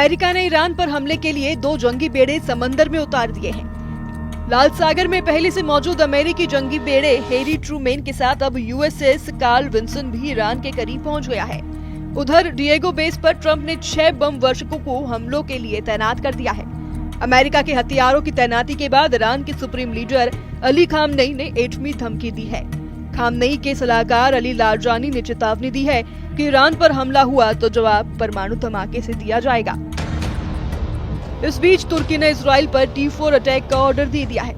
America ने Iran पर हमले के लिए 2 जंगी बेड़े समंदर में उतार दिए हैं। लाल सागर में पहले से मौजूद अमेरिकी जंगी बेड़े हैरी ट्रूमैन के साथ अब यूएसएस कार्ल विंसन भी ईरान के करीब पहुंच गया है। उधर डिएगो बेस पर ट्रंप ने 6 बम वर्षकों को हमलों के लिए तैनात कर दिया है। अमेरिका के हथियारों की तैनाती के बाद ईरान के सुप्रीम लीडर अली खामनेई ने एटमी धमकी दी है। खामनेई के सलाहकार अली लारजानी ने चेतावनी दी है कि ईरान पर हमला हुआ तो जवाब परमाणु धमाके से दिया जाएगा। इस बीच तुर्की ने इजराइल पर T4 अटैक का ऑर्डर दे दिया है।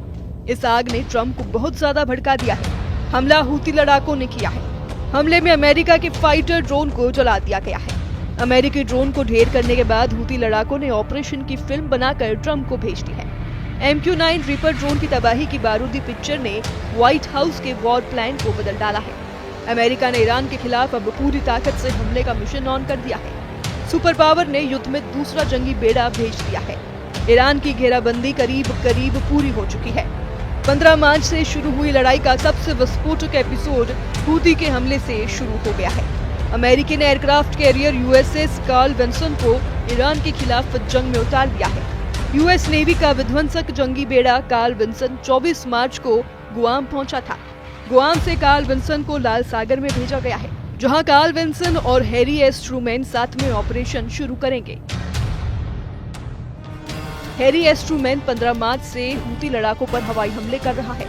इस आग ने ट्रंप को बहुत ज्यादा भड़का दिया है। हमला हूती लड़ाकों ने किया है। हमले में अमेरिका के फाइटर ड्रोन को जला दिया गया है। अमेरिकी ड्रोन को ढेर करने के बाद हूती लड़ाकों ने ऑपरेशन की फिल्म बनाकर ट्रंप को भेज दी है। MQ-9 रीपर ड्रोन की तबाही की बारूदी पिक्चर ने व्हाइट हाउस के वॉर प्लान को बदल डाला है। अमेरिका ने ईरान के खिलाफ अब पूरी ताकत से हमले का मिशन ऑन कर दिया है। सुपर पावर ने युद्ध में दूसरा जंगी बेड़ा भेज दिया है। ईरान की घेराबंदी करीब पूरी हो चुकी है। 15 मार्च से शुरू हुई लड़ाई का सबसे विस्फोटक एपिसोड हूती के हमले से शुरू हो गया है। अमेरिकी ने aircraft carrier USS Carl Vinson को ईरान के खिलाफ जंग में उतार दिया है। यूएस नेवी का विध्वंसक जंगी बेड़ा कार्ल विंसन 24 मार्च को गुआम पहुंचा था। गुआम से कार्ल विंसन को लाल सागर में भेजा गया है, जहां कार्ल विंसन और हैरी एस ट्रूमैन साथ में ऑपरेशन शुरू करेंगे। हैरी एस ट्रूमैन 15 मार्च से हूती लड़ाकों पर हवाई हमले कर रहा है।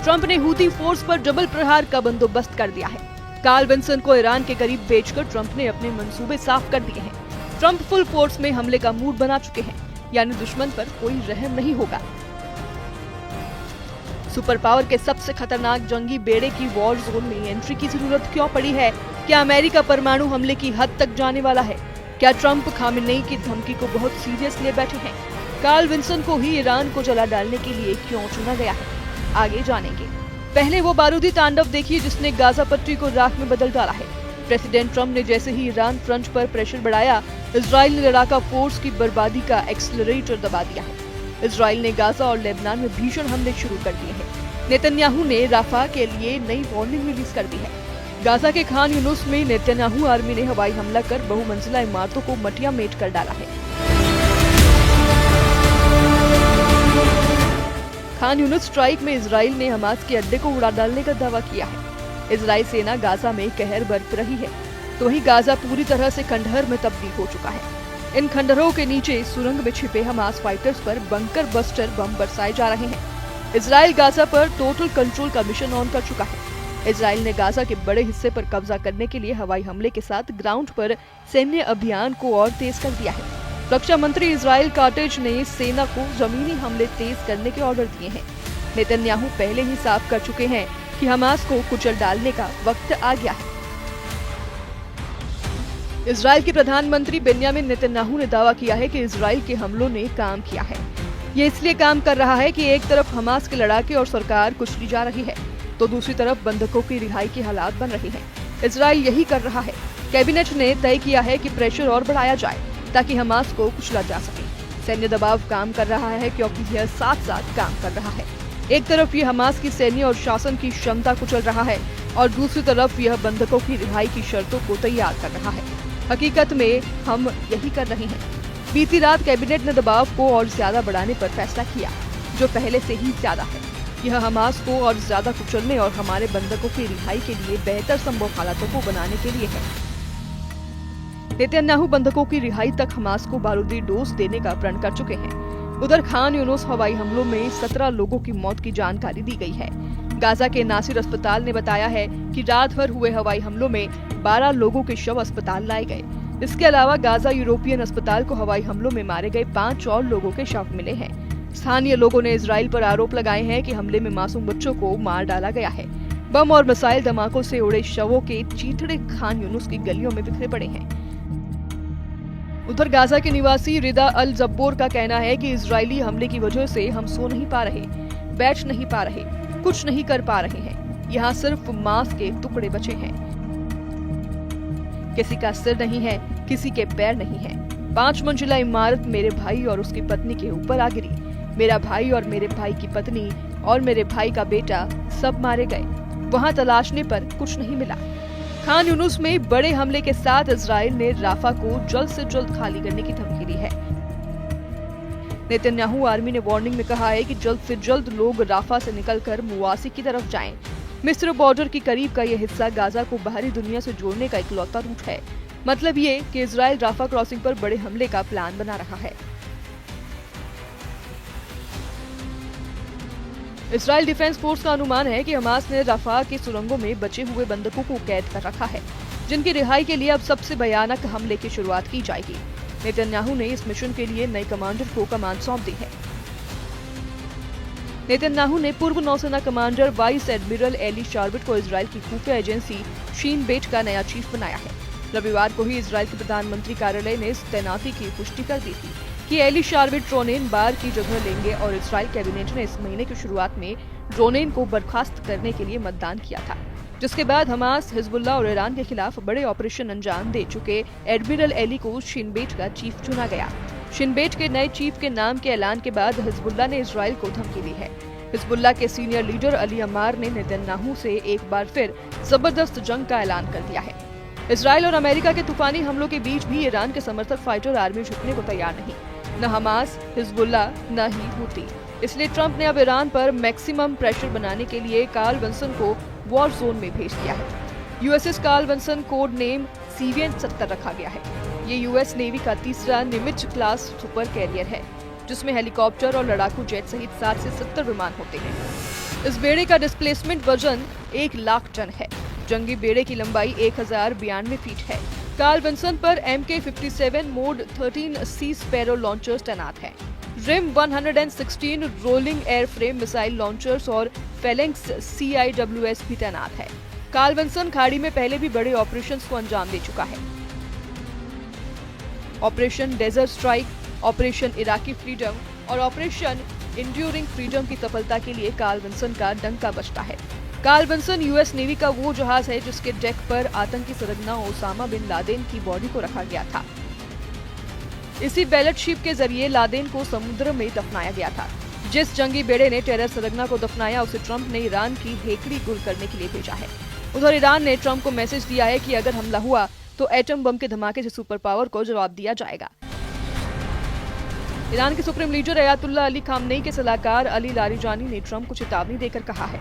ट्रंप ने हूती फोर्स पर डबल प्रहार का बंदोबस्त कर दिया है। कार्ल विंसन को ईरान के करीब भेजकर ट्रंप ने अपने मंसूबे साफ कर दिए हैं। ट्रंप फुल फोर्स में हमले का मूड बना चुके हैं, यानी दुश्मन पर कोई रहम नहीं होगा। सुपर पावर के सबसे खतरनाक जंगी बेड़े की वॉर जोन में एंट्री की जरूरत क्यों पड़ी है? क्या अमेरिका परमाणु हमले की हद तक जाने वाला है? क्या ट्रंप खामेनेई की धमकी को बहुत सीरियस ले बैठे हैं? कार्ल विंसन को ही ईरान को जला डालने के लिए क्यों चुना गया है? आगे जानेंगे। पहले वो बारूदी तांडव देखिए जिसने गाजा पट्टी को राख में बदल डाला है। प्रेसिडेंट ट्रंप ने जैसे ही ईरान फ्रंट पर प्रेशर बढ़ाया, इजराइल ने लड़ाका फोर्स की बर्बादी का एक्सेलरेटर दबा दिया है। इजराइल ने गाजा और लेबनान में भीषण हमले शुरू कर दिए हैं। नेतन्याहू ने राफा के लिए नई वार्निंग रिलीज कर दी है। गाजा के खान यूनुस में नेतन्याहू आर्मी ने हवाई हमला कर बहुमंजिला इमारतों को मटिया मेट कर डाला है। खान यूनुस स्ट्राइक में इजराइल ने हमास के अड्डे को उड़ा डालने का दावा किया है। इजराइल सेना गाजा में कहर बरत रही है, तो वहीं गाजा पूरी तरह से खंडहर में तब्दील हो चुका है। इन खंडहरों के नीचे सुरंग में छिपे हमास फाइटर्स पर बंकर बस्टर बम बरसाए जा रहे हैं। इजराइल गाजा पर टोटल कंट्रोल का मिशन ऑन कर चुका है। इजराइल ने गाजा के बड़े हिस्से पर कब्जा करने के लिए हवाई हमले के साथ ग्राउंड पर सैन्य अभियान को और तेज कर दिया है। रक्षा मंत्री इजराइल काटेज ने सेना को जमीनी हमले तेज करने के ऑर्डर दिए हैं। नेतन्याहू पहले ही साफ कर चुके हैं कि हमास को कुचल डालने का वक्त आ गया है। इजराइल के प्रधानमंत्री बेन्यामिन नेतन्याहू ने दावा किया है कि इजराइल के हमलों ने काम किया है। ये इसलिए काम कर रहा है कि एक तरफ हमास के लड़ाके और सरकार कुचली जा रही है, तो दूसरी तरफ बंधकों की रिहाई के हालात बन रहे हैं। इजराइल यही कर रहा है। कैबिनेट ने तय किया है कि प्रेशर और बढ़ाया जाए ताकि हमास को कुचला जा सके। सैन्य दबाव काम कर रहा है क्योंकि यह साथ साथ काम कर रहा है। एक तरफ यह हमास की सैन्य और शासन की क्षमता कुचल रहा है और दूसरी तरफ यह बंधकों की रिहाई की शर्तों को तैयार कर रहा है। हकीकत में हम यही कर रहे हैं। बीती रात कैबिनेट ने दबाव को और ज्यादा बढ़ाने पर फैसला किया, जो पहले से ही ज्यादा है। यह हमास को और ज्यादा कुचलने और हमारे बंधकों की रिहाई के लिए बेहतर संभव हालातों को बनाने के लिए है। नेतन्याहू बंधकों की रिहाई तक हमास को बारूदी डोज देने का प्रण कर चुके हैं। उधर खान यूनुस हवाई हमलों में 17 लोगों की मौत की जानकारी दी गई है। गाजा के नासिर अस्पताल ने बताया है कि रात भर हुए हवाई हमलों में 12 लोगों के शव अस्पताल लाए गए। इसके अलावा गाजा यूरोपियन अस्पताल को हवाई हमलों में मारे गए 5 और लोगों के शव मिले हैं। स्थानीय लोगों ने इजराइल पर आरोप लगाए हैं कि हमले में मासूम बच्चों को मार डाला गया है। बम और मिसाइल धमाकों से उड़े शवों के चीथड़े खान यूनुस की गलियों में बिखरे पड़े हैं। उधर गाजा के निवासी रिदा अल जब्बोर का कहना है कि इजरायली हमले की वजह से हम सो नहीं पा रहे, बैठ नहीं पा रहे, कुछ नहीं कर पा रहे हैं। यहाँ सिर्फ मांस के टुकड़े बचे हैं। किसी का सिर नहीं है, किसी के पैर नहीं है। 5 मंजिला इमारत मेरे भाई और उसकी पत्नी के ऊपर आ गिरी। मेरा भाई और मेरे भाई की पत्नी और मेरे भाई का बेटा सब मारे गए। वहाँ तलाशने पर कुछ नहीं मिला। खान यूनुस में बड़े हमले के साथ इजराइल ने राफा को जल्द से जल्द खाली करने की धमकी दी है। नेतन्याहू आर्मी ने वार्निंग में कहा है कि जल्द से जल्द लोग राफा से निकलकर मुवासी की तरफ जाएं। मिस्र बॉर्डर की करीब का यह हिस्सा गाजा को बाहरी दुनिया से जोड़ने का इकलौता रूट है। मतलब ये कि इजराइल राफा क्रॉसिंग पर बड़े हमले का प्लान बना रहा है। इजराइल डिफेंस फोर्स का अनुमान है कि हमास ने राफा की सुरंगों में बचे हुए बंधकों को कैद कर रखा है, जिनकी रिहाई के लिए अब सबसे भयानक हमले की शुरुआत की जाएगी। नेतन्याहू ने इस मिशन के लिए नए कमांडर को कमान सौंप दी है। नेतन्याहू ने पूर्व नौसेना कमांडर वाइस एडमिरल एली शार्विट को इजराइल की खुफिया एजेंसी शीन बेट का नया चीफ बनाया है। रविवार को ही इजराइल के प्रधानमंत्री कार्यालय ने इस तैनाती की पुष्टि कर दी थी कि एली शार्विट रोनेन बार की जगह लेंगे और इजराइल कैबिनेट ने इस महीने की शुरुआत में रोनेन को बर्खास्त करने के लिए मतदान किया था, जिसके बाद हमास, हिजबुल्लाह और ईरान के खिलाफ बड़े ऑपरेशन अंजाम दे चुके एडमिरल एली को शिनबेट का चीफ चुना गया। शिनबेट के नए चीफ के नाम के ऐलान के बाद हिजबुल्लाह ने इजराइल को धमकी दी है। हिजबुल्लाह के सीनियर लीडर अली अम्मार ने नेतन्याहू से एक बार फिर जबरदस्त जंग का ऐलान कर दिया है। इजराइल और अमेरिका के तूफानी हमलों के बीच भी ईरान के समर्थक फाइटर आर्मी झुकने को तैयार नहीं, न हमास, हिजबुल्लाह, न ही हुती। इसलिए ट्रंप ने अब ईरान पर मैक्सिमम प्रेशर बनाने के लिए कार्ल विंसन को वॉर जोन में भेज दिया है। USS Carl Vinson code name CVN-70 रखा गया है। ये यूएस नेवी का तीसरा निमित्ज क्लास सुपर कैरियर है, जिसमें हेलीकॉप्टर और लड़ाकू जेट सहित 60 से 70 विमान होते हैं। इस बेड़े का डिस्प्लेसमेंट वजन 1 लाख टन है। जंगी बेड़े की लंबाई 1092 फीट है। कार्ल विंसन पर MK-57 mode 13C sparrow launchers तैनात हैं। RIM 116 rolling airframe missile launchers और फेलेंक्स CIWS भी तैनात है। कार्ल विंसन खाड़ी में पहले भी बड़े ऑपरेशंस को अंजाम दे चुका है। Operation desert strike, operation Iraqi freedom और ऑपरेशन इंड्यूरिंग फ्रीडम की सफलता के लिए कार्ल विंसन का डंका बजता है। कार्ल विंसन यूएस नेवी का वो जहाज है जिसके डेक पर आतंकी सरगना ओसामा बिन लादेन की बॉडी को रखा गया था। इसी बैलेट शिप के जरिए लादेन को समुद्र में दफनाया गया था। जिस जंगी बेड़े ने टेरर सरगना को दफनाया उसे ट्रंप ने ईरान की हेकड़ी गुल करने के लिए भेजा है। उधर ईरान ने ट्रंप को मैसेज दिया है कि अगर हमला हुआ तो एटम बम के धमाके से सुपर पावर को जवाब दिया जाएगा। ईरान के supreme leader Ayatollah Ali Khamenei के सलाहकार अली लारिजानी ने ट्रंप को चेतावनी देकर कहा है,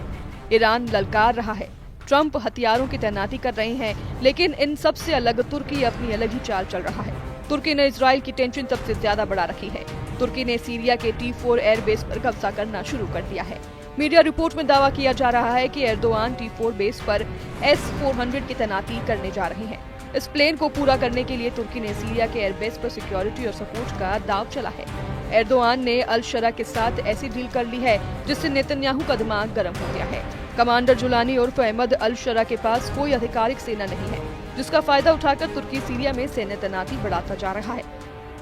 ईरान ललकार रहा है, ट्रंप हथियारों की तैनाती कर रहे हैं, लेकिन इन सब से अलग तुर्की अपनी अलग ही चाल चल रहा है। तुर्की ने इजराइल की टेंशन सबसे ज्यादा बढ़ा रखी है। तुर्की ने सीरिया के T4 एयरबेस पर कब्जा करना शुरू कर दिया है। मीडिया रिपोर्ट में दावा किया जा रहा है कि एर्दोआन T4 बेस पर S-400 की तैनाती करने जा रहे हैं। इस प्लेन को पूरा करने के लिए तुर्की ने सीरिया के एयरबेस पर सिक्योरिटी और सपोर्ट का दाव चला है। एर्दोआन ने अल शरा के साथ ऐसी डील कर ली है जिससे नेतन्याहू का दिमाग गर्म हो गया है। कमांडर जुलानी उर्फ अहमद अल शरा के पास कोई आधिकारिक सेना नहीं है, जिसका फायदा उठाकर तुर्की सीरिया में सैन्य तैनाती बढ़ाता जा रहा है।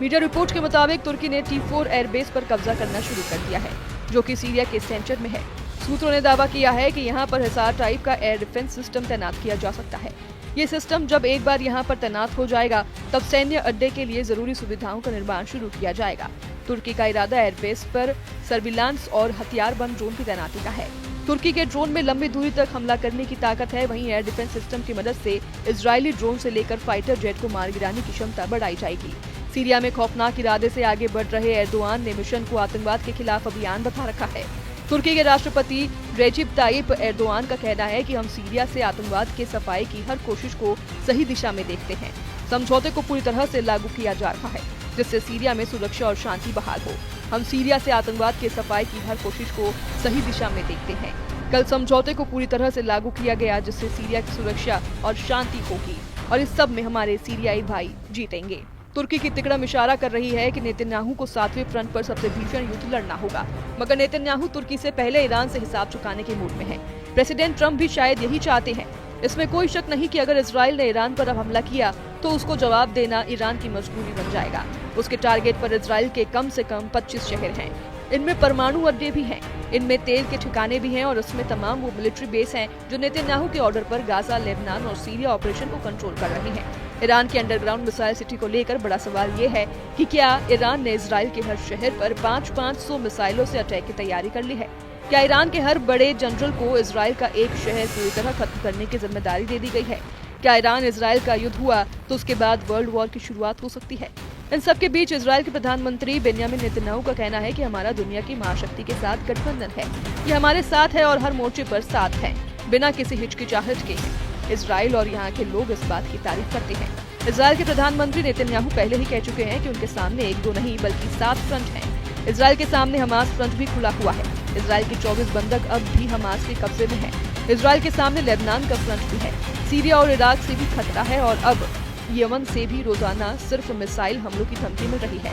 मीडिया रिपोर्ट के मुताबिक तुर्की ने T4 एयरबेस पर कब्जा करना शुरू कर दिया है, जो कि सीरिया के सेंटर में है। सूत्रों ने दावा किया है कि यहाँ पर हिसार टाइप का एयर डिफेंस सिस्टम तैनात किया जा सकता है। ये सिस्टम जब एक बार यहाँ पर तैनात हो जाएगा, तब सैन्य अड्डे के लिए जरूरी सुविधाओं का निर्माण शुरू किया जाएगा। तुर्की का इरादा एयरबेस पर सर्विलांस और हथियारबंद ड्रोन की तैनाती का है। तुर्की के ड्रोन में लंबी दूरी तक हमला करने की ताकत है। वहीं एयर डिफेंस सिस्टम की मदद से इजरायली ड्रोन से लेकर फाइटर जेट को मार गिराने की क्षमता बढ़ाई जाएगी। सीरिया में खौफनाक इरादे से आगे बढ़ रहे एर्दोआन ने मिशन को आतंकवाद के खिलाफ अभियान बता रखा है। तुर्की के राष्ट्रपति रेजिप ताइप एर्दोआन का कहना है कि हम सीरिया से आतंकवाद के सफाई की हर कोशिश को सही दिशा में देखते हैं। समझौते को पूरी तरह से लागू किया जा रहा है, जिससे सीरिया में सुरक्षा और शांति बहाल हो। हम सीरिया से आतंकवाद के सफाई की हर कोशिश को सही दिशा में देखते हैं। कल समझौते को पूरी तरह से लागू किया गया, जिससे सीरिया की सुरक्षा और शांति होगी और इस सब में हमारे सीरियाई भाई जीतेंगे। तुर्की की तिकड़म इशारा कर रही है कि नेतन्याहू को 7वें फ्रंट पर सबसे भीषण युद्ध लड़ना होगा, मगर नेतन्याहू तुर्की से पहले ईरान से हिसाब चुकाने के मूड में है। प्रेसिडेंट ट्रंप भी शायद यही चाहते हैं। इसमें कोई शक नहीं कि अगर इजराइल ने ईरान पर अब हमला किया तो उसको जवाब देना ईरान की मजबूरी बन जाएगा। उसके टारगेट पर इजराइल के कम से कम 25 शहर हैं। इनमें परमाणु अड्डे भी हैं, इनमें तेल के ठिकाने भी हैं और इसमें तमाम वो मिलिट्री बेस हैं जो नेतन्याहू के ऑर्डर पर गाजा, लेबनान और सीरिया ऑपरेशन को कंट्रोल कर रही हैं। ईरान की अंडरग्राउंड मिसाइल सिटी को लेकर बड़ा सवाल ये है कि क्या ईरान ने इजराइल के हर शहर पर 500 मिसाइलों से अटैक की तैयारी कर ली है? क्या ईरान के हर बड़े जनरल को इजराइल का एक शहर पूरी तरह खत्म करने की जिम्मेदारी दे दी गई है? क्या ईरान इजराइल का युद्ध हुआ तो उसके बाद वर्ल्ड वॉर की शुरुआत हो सकती है? इन सबके बीच इजराइल के प्रधानमंत्री बेंयामिन नेतन्याहू का कहना है कि हमारा दुनिया की महाशक्ति के साथ गठबंधन है। ये हमारे साथ है और हर मोर्चे पर साथ है, बिना किसी हिचकिचाहट के है। इजराइल और यहाँ के लोग इस बात की तारीफ करते हैं। इजराइल के प्रधानमंत्री नेतन्याहू पहले ही कह चुके हैं कि उनके सामने एक दो नहीं बल्कि 7 फ्रंट हैं। इजराइल के सामने हमास फ्रंट भी खुला हुआ है। इजराइल के 24 बंधक अब भी हमास के कब्जे में हैं। इजराइल के सामने लेबनान का फ्रंट भी है। सीरिया और इराक से भी खतरा है और अब यमन से भी रोजाना सिर्फ मिसाइल हमलों की धमकी मिल रही है।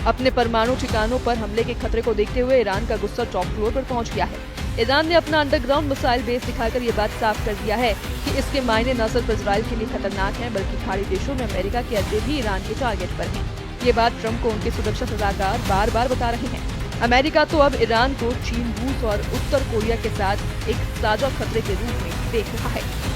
अपने परमाणु ठिकानों पर हमले के खतरे को देखते हुए ईरान का गुस्सा टॉप फ्लोर पर पहुंच गया है। ईरान ने अपना अंडरग्राउंड मिसाइल बेस दिखाकर ये बात साफ कर दिया है कि इसके मायने न सिर्फ इजराइल के लिए खतरनाक हैं बल्कि खाड़ी देशों में अमेरिका के अड्डे भी ईरान के टारगेट पर हैं। ये बात ट्रंप को उनके सुरक्षा सलाहकार बार बार बता रहे हैं। अमेरिका तो अब ईरान को चीन, रूस और उत्तर कोरिया के साथ एक साझा खतरे के रूप में देख रहा है।